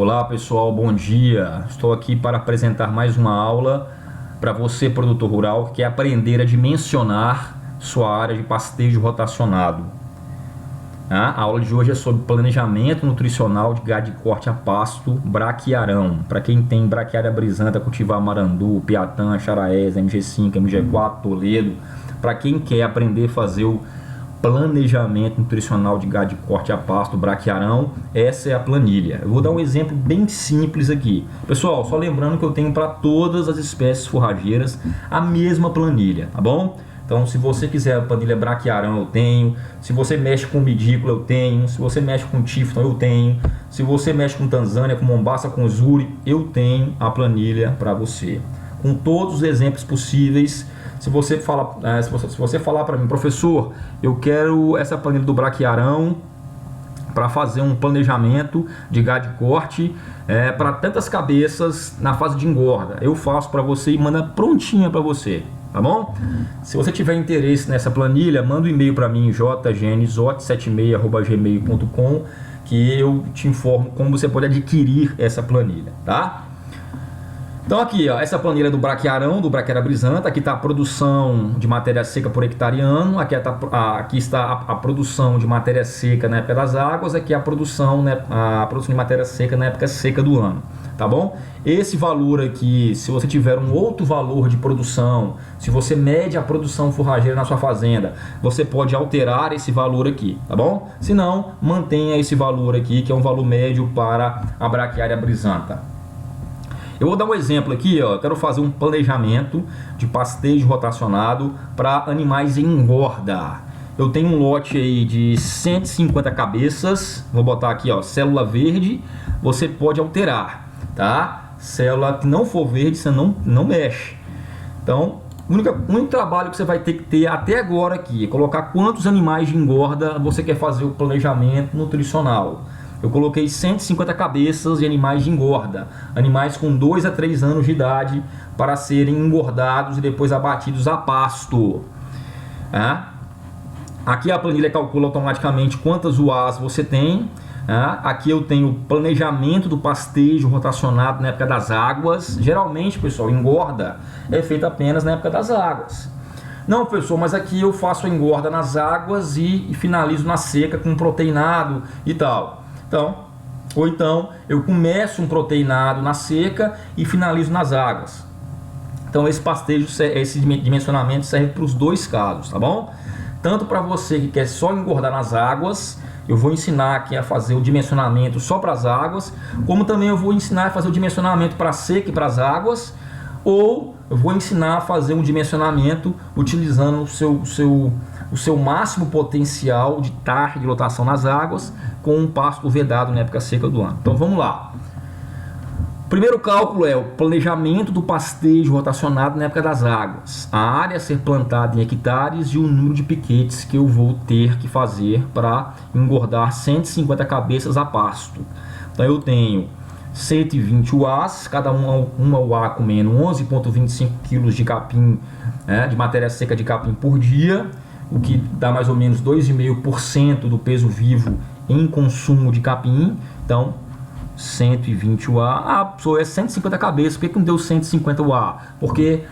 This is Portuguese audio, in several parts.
Olá pessoal, bom dia. Estou aqui para apresentar mais uma aula para você, produtor rural, que quer aprender a dimensionar sua área de pastejo rotacionado. A aula de hoje é sobre planejamento nutricional de gado de corte a pasto braquiarão. Para quem tem braquiária brisanta, cultivar marandu, piatã, charaés, MG5, MG4, Toledo. Para quem quer aprender a fazer o planejamento nutricional de gado de corte a pasto braquiarão, essa é a planilha. Eu vou dar um exemplo bem simples aqui. Pessoal, só lembrando que eu tenho para todas as espécies forrageiras a mesma planilha, tá bom? Então, se você quiser a planilha braquiarão, eu tenho. Se você mexe com medícula, eu tenho. Se você mexe com tifton, eu tenho. Se você mexe com Tanzânia, com Mombasa, com Zuri, eu tenho a planilha para você, com todos os exemplos possíveis. Se você falar para mim, professor, eu quero essa planilha do braquiarão para fazer um planejamento de gado de corte para tantas cabeças na fase de engorda, eu faço para você e manda prontinha para você, tá bom? Se você tiver interesse nessa planilha, manda um e-mail para mim, jgnzot76@gmail.com, que eu te informo como você pode adquirir essa planilha, tá? Então aqui, ó, essa planilha do braquiarão, do braquiária brisanta, aqui está a produção de matéria seca por hectare ano, aqui está a produção de matéria seca na época das águas, aqui a produção de matéria seca na época seca do ano, tá bom? Esse valor aqui, se você tiver um outro valor de produção, se você mede a produção forrageira na sua fazenda, você pode alterar esse valor aqui, tá bom? Se não, mantenha esse valor aqui, que é um valor médio para a braquiária brisanta. Eu vou dar um exemplo aqui, ó. Eu quero fazer um planejamento de pastejo rotacionado para animais em engorda. Eu tenho um lote aí de 150 cabeças, vou botar aqui, ó, célula verde, você pode alterar, tá? Célula que não for verde, você não mexe. Então, o único trabalho que você vai ter que ter até agora aqui é colocar quantos animais de engorda você quer fazer o planejamento nutricional. Eu coloquei 150 cabeças de animais de engorda, animais com 2 a 3 anos de idade, para serem engordados e depois abatidos a pasto. Aqui a planilha calcula automaticamente quantas UAs você tem. Aqui eu tenho o planejamento do pastejo rotacionado na época das águas. Geralmente, pessoal, engorda é feita apenas na época das águas. Não, professor, mas aqui eu faço a engorda nas águas e finalizo na seca com proteinado e tal. Ou então eu começo um proteinado na seca e finalizo nas águas. Então esse pastejo, esse dimensionamento serve para os dois casos, tá bom? Tanto para você que quer só engordar nas águas, eu vou ensinar aqui a fazer o dimensionamento só para as águas, como também eu vou ensinar a fazer o dimensionamento para a seca e para as águas, ou eu vou ensinar a fazer um dimensionamento utilizando o seu máximo potencial de taxa de lotação nas águas com um pasto vedado na época seca do ano. Então vamos lá. O primeiro cálculo é o planejamento do pastejo rotacionado na época das águas. A área a ser plantada em hectares e o número de piquetes que eu vou ter que fazer para engordar 150 cabeças a pasto. Então eu tenho 120 UAs, cada uma UA comendo 11,25 kg de capim, de matéria seca de capim por dia, o que dá mais ou menos 2,5% do peso vivo em consumo de capim. Então 120 UA, é 150 cabeças. Por que não deu 150 UA? Porque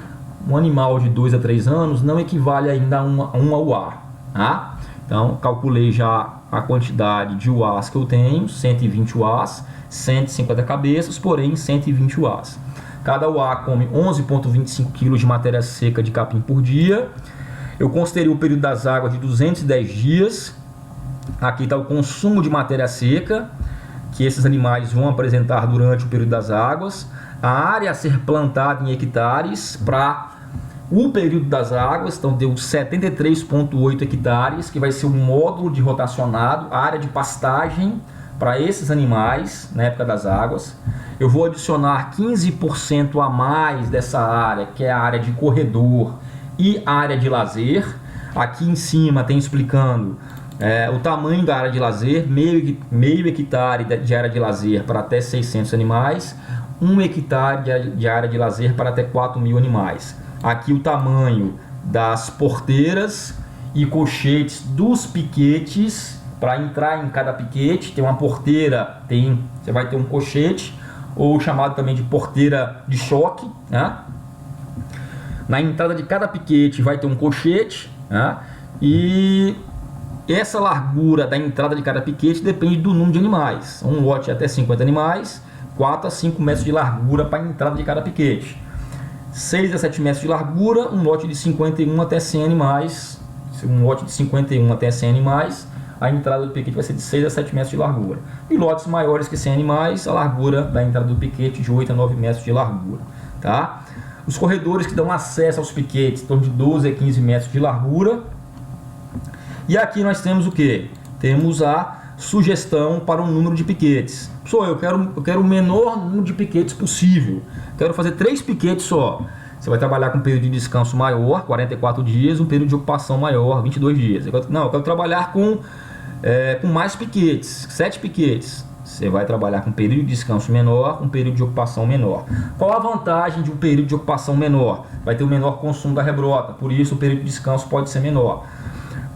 um animal de 2 a 3 anos não equivale ainda a uma UA, tá? Então calculei já a quantidade de UAs que eu tenho, 120 UAs, 150 cabeças, porém 120 UAs. Cada UA come 11,25 kg de matéria seca de capim por dia. Eu considerei o período das águas de 210 dias. Aqui está o consumo de matéria seca que esses animais vão apresentar durante o período das águas. A área a ser plantada em hectares para o período das águas, então deu 73,8 hectares, que vai ser um módulo de rotacionado, área de pastagem para esses animais na época das águas. Eu vou adicionar 15% a mais dessa área, que é a área de corredor e área de lazer. Aqui em cima tem explicando o tamanho da área de lazer, meio hectare de área de lazer para até 600 animais, 1 hectare de área de lazer para até 4.000 animais. Aqui o tamanho das porteiras e colchetes dos piquetes para entrar em cada piquete, tem uma porteira, você vai ter um cochete, ou chamado também de porteira de choque, né? Na entrada de cada piquete vai ter um cochete, né? E essa largura da entrada de cada piquete depende do número de animais. Um lote até 50 animais, 4 a 5 metros de largura para a entrada de cada piquete. 6 a 7 metros de largura, um lote de 51 até 100 animais. Um lote de 51 até 100 animais, a entrada do piquete vai ser de 6 a 7 metros de largura. E lotes maiores que 100 animais, a largura da entrada do piquete de 8 a 9 metros de largura. Tá? Os corredores que dão acesso aos piquetes estão de 12 a 15 metros de largura. E aqui nós temos o que? Temos a sugestão para o número de piquetes. Eu quero o menor número de piquetes possível. Quero fazer 3 piquetes só. Você vai trabalhar com um período de descanso maior, 44 dias, um período de ocupação maior, 22 dias. Eu quero trabalhar com mais piquetes, 7 piquetes. Você vai trabalhar com um período de descanso menor, um período de ocupação menor. Qual a vantagem de um período de ocupação menor? Vai ter o menor consumo da rebrota, por isso o período de descanso pode ser menor.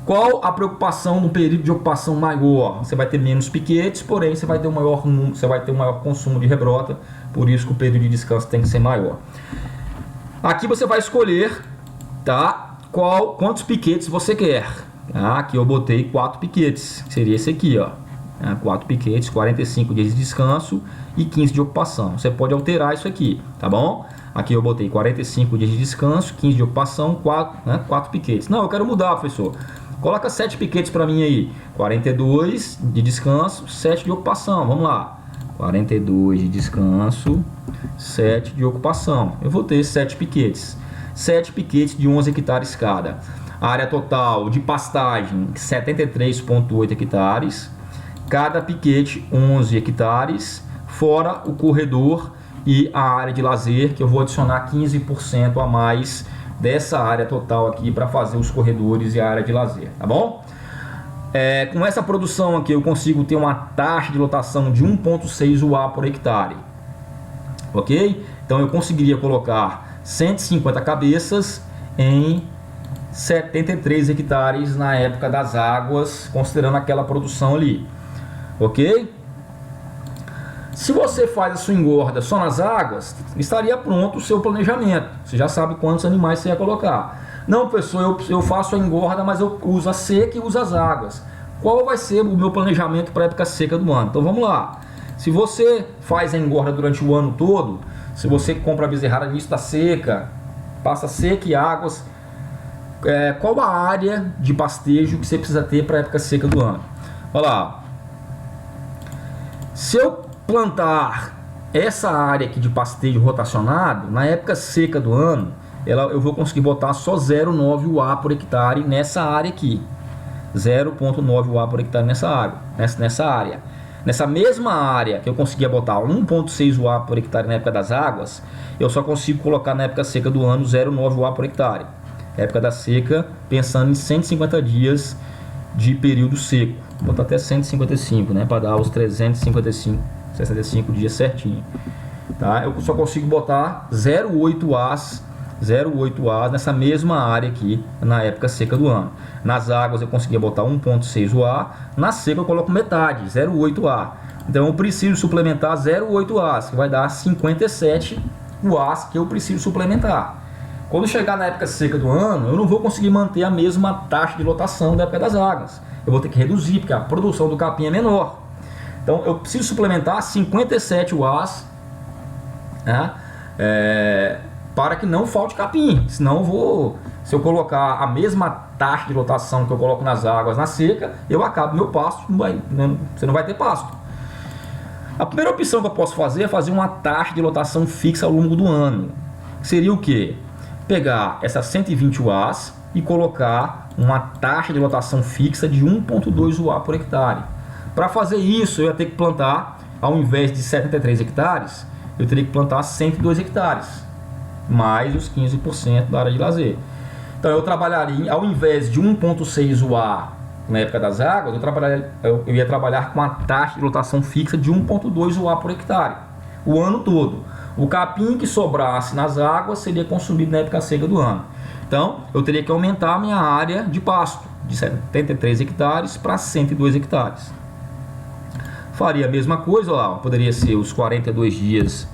Qual a preocupação no período de ocupação maior? Você vai ter menos piquetes, porém você vai ter um maior consumo de rebrota, por isso que o período de descanso tem que ser maior. Aqui você vai escolher, tá, quantos piquetes você quer. Aqui eu botei 4 piquetes, que seria esse aqui, ó. 4 piquetes, 45 dias de descanso e 15 de ocupação. Você pode alterar isso aqui, tá bom? Aqui eu botei 45 dias de descanso, 15 de ocupação, 4 piquetes. Não, eu quero mudar, professor. Coloca 7 piquetes para mim aí. 42 de descanso, 7 de ocupação. Vamos lá. 42 de descanso, 7 de ocupação. Eu vou ter 7 piquetes. 7 piquetes de 11 hectares cada. A área total de pastagem, 73,8 hectares. Cada piquete, 11 hectares. Fora o corredor e a área de lazer, que eu vou adicionar 15% a mais dessa área total aqui para fazer os corredores e a área de lazer, tá bom? Com essa produção aqui eu consigo ter uma taxa de lotação de 1,6 UA por hectare, ok? Então eu conseguiria colocar 150 cabeças em 73 hectares na época das águas, considerando aquela produção ali, ok? Se você faz a sua engorda só nas águas, estaria pronto o seu planejamento. Você já sabe quantos animais você ia colocar. Não, professor, eu faço a engorda, mas eu uso a seca e uso as águas. Qual vai ser o meu planejamento para a época seca do ano? Então vamos lá. Se você faz a engorda durante o ano todo, se você compra a bezerrada no início da seca, passa seca e águas, qual a área de pastejo que você precisa ter para a época seca do ano? Olha lá. Se eu plantar essa área aqui de pastejo rotacionado, na época seca do ano, eu vou conseguir botar só 0,9 UA por hectare nessa área aqui. 0,9 UA por hectare nessa área. Nessa mesma área que eu conseguia botar 1,6 UA por hectare na época das águas, eu só consigo colocar na época seca do ano 0,9 UA por hectare. Época da seca, pensando em 150 dias de período seco. Vou botar até 155, né, para dar os 365 dias certinho. Tá? Eu só consigo botar 0,8 UA nessa mesma área aqui na época seca do ano. Nas águas eu conseguia botar 1,6 UA, na seca eu coloco metade, 0,8 UA. Então eu preciso suplementar 0,8 UA, que vai dar 57 UA que eu preciso suplementar. Quando chegar na época seca do ano, eu não vou conseguir manter a mesma taxa de lotação da época das águas. Eu vou ter que reduzir, porque a produção do capim é menor. Então eu preciso suplementar 57 UAs, né, para que não falte capim. Senão se eu colocar a mesma taxa de lotação que eu coloco nas águas na seca, eu acabo meu pasto, você não vai ter pasto. A primeira opção que eu posso fazer é fazer uma taxa de lotação fixa ao longo do ano. Seria o que? Pegar essas 120 UAs e colocar uma taxa de lotação fixa de 1,2 UA por hectare. Para fazer isso, eu ia ter que plantar, ao invés de 73 hectares, eu teria que plantar 102 hectares, mais os 15% da área de lazer. Então eu trabalharia, ao invés de 1,6 UA na época das águas, eu ia trabalhar com a taxa de lotação fixa de 1,2 UA por hectare, o ano todo. O capim que sobrasse nas águas seria consumido na época seca do ano. Então eu teria que aumentar a minha área de pasto, de 73 hectares para 102 hectares. Faria a mesma coisa lá, poderia ser os 42 dias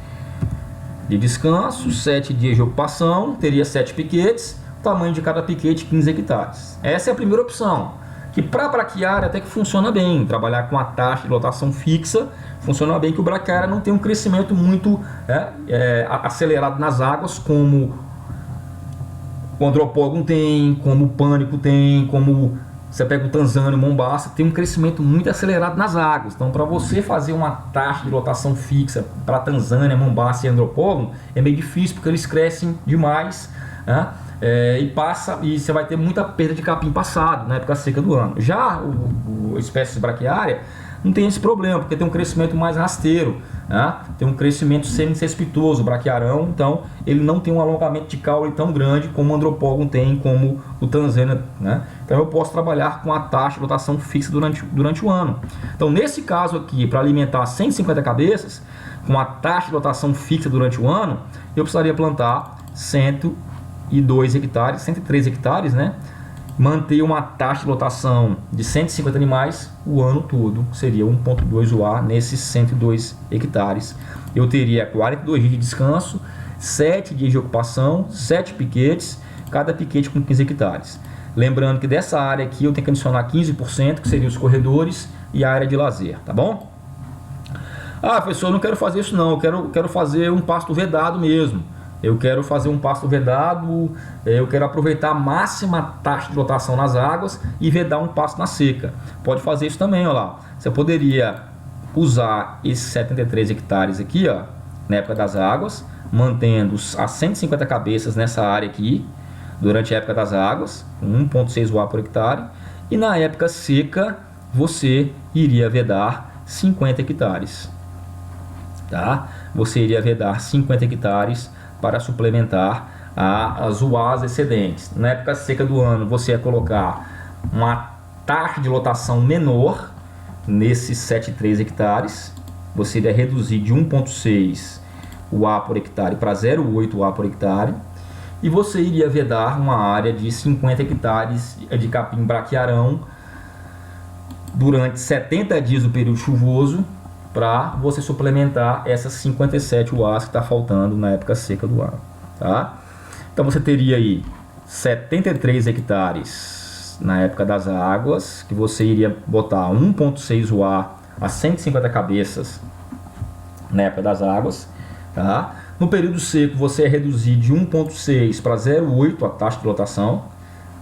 de descanso, 7 dias de ocupação, teria 7 piquetes, tamanho de cada piquete 15 hectares. Essa é a primeira opção, que para braquiária até que funciona bem, trabalhar com a taxa de lotação fixa, funciona bem, que o braquiária não tem um crescimento muito acelerado nas águas, como o andropógon tem, como o pânico tem, como você pega o Tanzânia, o Mombaça, tem um crescimento muito acelerado nas águas. Então, para você fazer uma taxa de lotação fixa para Tanzânia, Mombaça e andropógon, é meio difícil, porque eles crescem demais, né? E você vai ter muita perda de capim passado na época seca do ano. Já a espécie braquiária não tem esse problema, porque tem um crescimento mais rasteiro, né? Tem um crescimento semicespitoso, o braquiarão, então ele não tem um alongamento de caule tão grande como o andropógon tem, como o Tanzânia, né? Então eu posso trabalhar com a taxa de lotação fixa durante o ano. Então nesse caso aqui, para alimentar 150 cabeças, com a taxa de lotação fixa durante o ano, eu precisaria plantar 102 hectares, 103 hectares, né? Manter uma taxa de lotação de 150 animais o ano todo, seria 1.2 UA nesses 102 hectares. Eu teria 42 dias de descanso, 7 dias de ocupação, 7 piquetes, cada piquete com 15 hectares. Lembrando que dessa área aqui eu tenho que adicionar 15%, que seriam os corredores e a área de lazer, tá bom? Ah, professor, eu não quero fazer isso não, eu quero fazer um pasto vedado mesmo. Eu quero fazer um pasto vedado, eu quero aproveitar a máxima taxa de lotação nas águas e vedar um pasto na seca. Pode fazer isso também, ó lá. Você poderia usar esses 73 hectares aqui, ó, na época das águas, mantendo as 150 cabeças nessa área aqui, durante a época das águas, 1.6 UA por hectare, e na época seca você iria vedar 50 hectares. Tá? Você iria vedar 50 hectares para suplementar as UAs excedentes. Na época seca do ano, você ia colocar uma taxa de lotação menor nesses 7,3 hectares. Você iria reduzir de 1,6 UA por hectare para 0,8 UA por hectare. E você iria vedar uma área de 50 hectares de capim braquiarão durante 70 dias do período chuvoso, para você suplementar essas 57 UAs que está faltando na época seca do ano, tá? Então você teria aí 73 hectares na época das águas, que você iria botar 1.6 UA a 150 cabeças na época das águas, tá? No período seco você ia reduzir de 1.6 para 0,8 a taxa de lotação,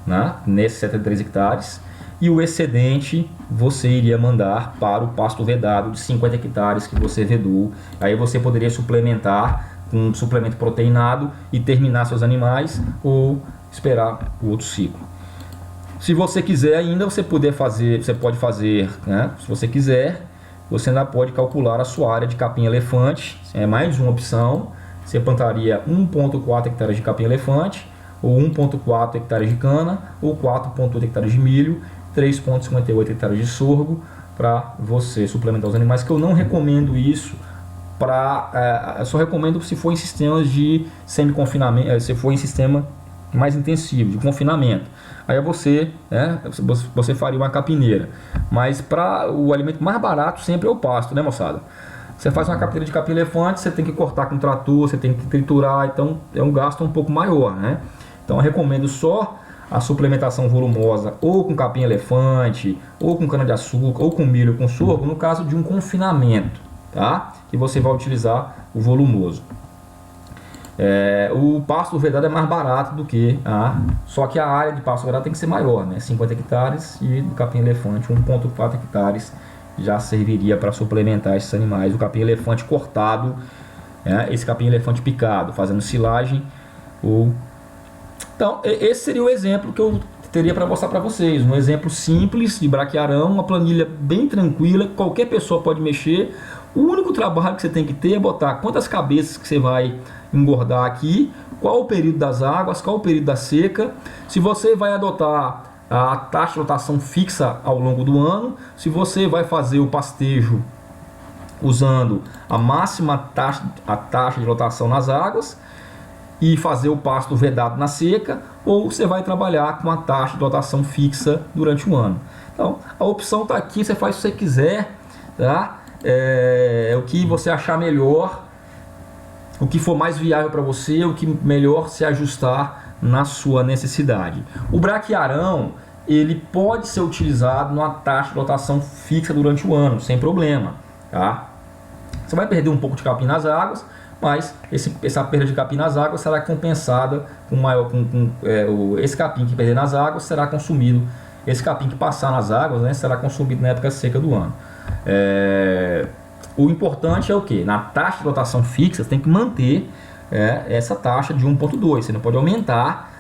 né? Nesses 73 hectares. E o excedente você iria mandar para o pasto vedado de 50 hectares que você vedou. Aí você poderia suplementar com um suplemento proteinado e terminar seus animais, ou esperar o outro ciclo. Se você quiser ainda, você pode fazer, né? Se você quiser, você ainda pode calcular a sua área de capim-elefante. É mais uma opção. Você plantaria 1.4 hectares de capim-elefante, ou 1.4 hectares de cana, ou 4.8 hectares de milho, 3,58 hectares de sorgo, para você suplementar os animais, que eu não recomendo isso eu só recomendo se for em sistemas de semi-confinamento, se for em sistema mais intensivo, de confinamento. Aí você faria uma capineira. Mas para o alimento mais barato sempre é o pasto, né, moçada? Você faz uma capineira de capim-elefante, você tem que cortar com trator, você tem que triturar, então é um gasto um pouco maior, né? Então eu recomendo só a suplementação volumosa, ou com capim-elefante, ou com cana-de-açúcar, ou com milho, ou com sorgo, no caso de um confinamento, tá? Que você vai utilizar o volumoso. O pasto vedado é mais barato do que só que a área de pasto vedado tem que ser maior, né? 50 hectares, e do capim-elefante 1.4 hectares já serviria para suplementar esses animais. O capim-elefante cortado, esse capim-elefante picado, fazendo silagem ou... Então, esse seria o exemplo que eu teria para mostrar para vocês. Um exemplo simples de braquiarão, uma planilha bem tranquila, qualquer pessoa pode mexer. O único trabalho que você tem que ter é botar quantas cabeças que você vai engordar aqui, qual o período das águas, qual o período da seca, se você vai adotar a taxa de lotação fixa ao longo do ano, se você vai fazer o pastejo usando a máxima taxa de lotação nas águas, e fazer o pasto vedado na seca, ou você vai trabalhar com uma taxa de dotação fixa durante o ano. Então, a opção está aqui, você faz o que você quiser, tá? O que você achar melhor, o que for mais viável para você, o que melhor se ajustar na sua necessidade. O braquiarão, ele pode ser utilizado numa taxa de dotação fixa durante o ano, sem problema, tá? Você vai perder um pouco de capim nas águas, mas essa perda de capim nas águas será compensada esse capim que perder nas águas será consumido, esse capim que passar nas águas, né, será consumido na época seca do ano. O importante é o que? Na taxa de dotação fixa, você tem que manter essa taxa de 1,2. Você não pode aumentar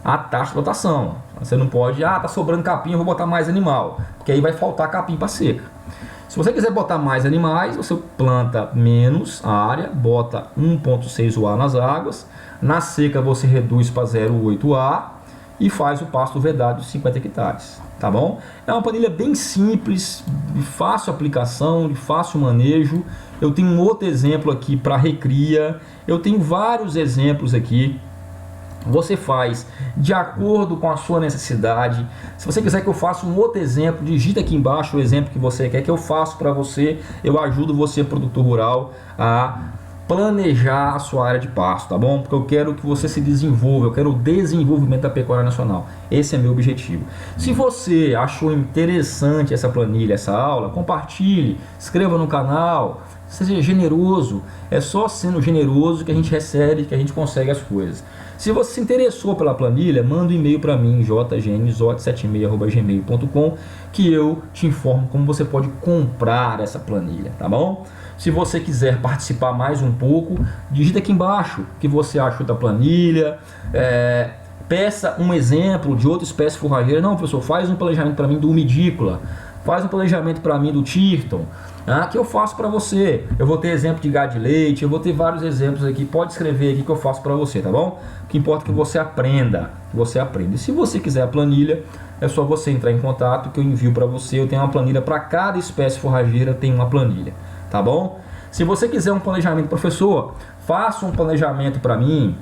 a taxa de dotação. Você não pode, tá sobrando capim, eu vou botar mais animal, porque aí vai faltar capim para seca. Se você quiser botar mais animais, você planta menos área, bota 1,6 UA nas águas. Na seca você reduz para 0,8 UA e faz o pasto vedado de 50 hectares. Tá bom? É uma planilha bem simples, de fácil aplicação, de fácil manejo. Eu tenho um outro exemplo aqui para recria. Eu tenho vários exemplos aqui. Você faz de acordo com a sua necessidade. Se você quiser que eu faça um outro exemplo, digita aqui embaixo o exemplo que você quer que eu faça para você. Eu ajudo você, produtor rural, a planejar a sua área de pasto, tá bom? Porque eu quero que você se desenvolva, eu quero o desenvolvimento da pecuária nacional. Esse é meu objetivo. Se você achou interessante essa planilha, essa aula, compartilhe, inscreva no canal, seja generoso. É só sendo generoso que a gente recebe, que a gente consegue as coisas. Se você se interessou pela planilha, manda um e-mail para mim, jgnzote76@gmail.com, que eu te informo como você pode comprar essa planilha, tá bom? Se você quiser participar mais um pouco, digita aqui embaixo o que você achou da planilha, peça um exemplo de outra espécie forrageira. Não, professor, faz um planejamento para mim do umidícola, faz um planejamento para mim do Tirton, que eu faço para você. Eu vou ter exemplo de gado de leite, eu vou ter vários exemplos aqui. Pode escrever aqui que eu faço para você, tá bom? O que importa é que você aprenda, E se você quiser a planilha, é só você entrar em contato que eu envio para você. Eu tenho uma planilha para cada espécie forrageira, tem uma planilha, tá bom? Se você quiser um planejamento, professor, faça um planejamento para mim.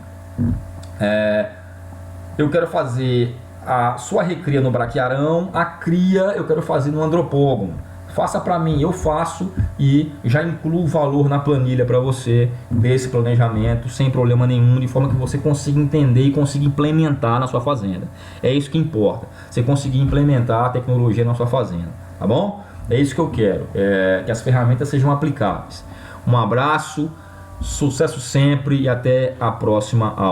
Eu quero fazer a sua recria no braquiarão, a cria eu quero fazer no andropógono. Faça para mim, eu faço e já incluo o valor na planilha para você desse planejamento sem problema nenhum, de forma que você consiga entender e consiga implementar na sua fazenda. É isso que importa, você conseguir implementar a tecnologia na sua fazenda, tá bom? É isso que eu quero, que as ferramentas sejam aplicáveis. Um abraço, sucesso sempre e até a próxima aula.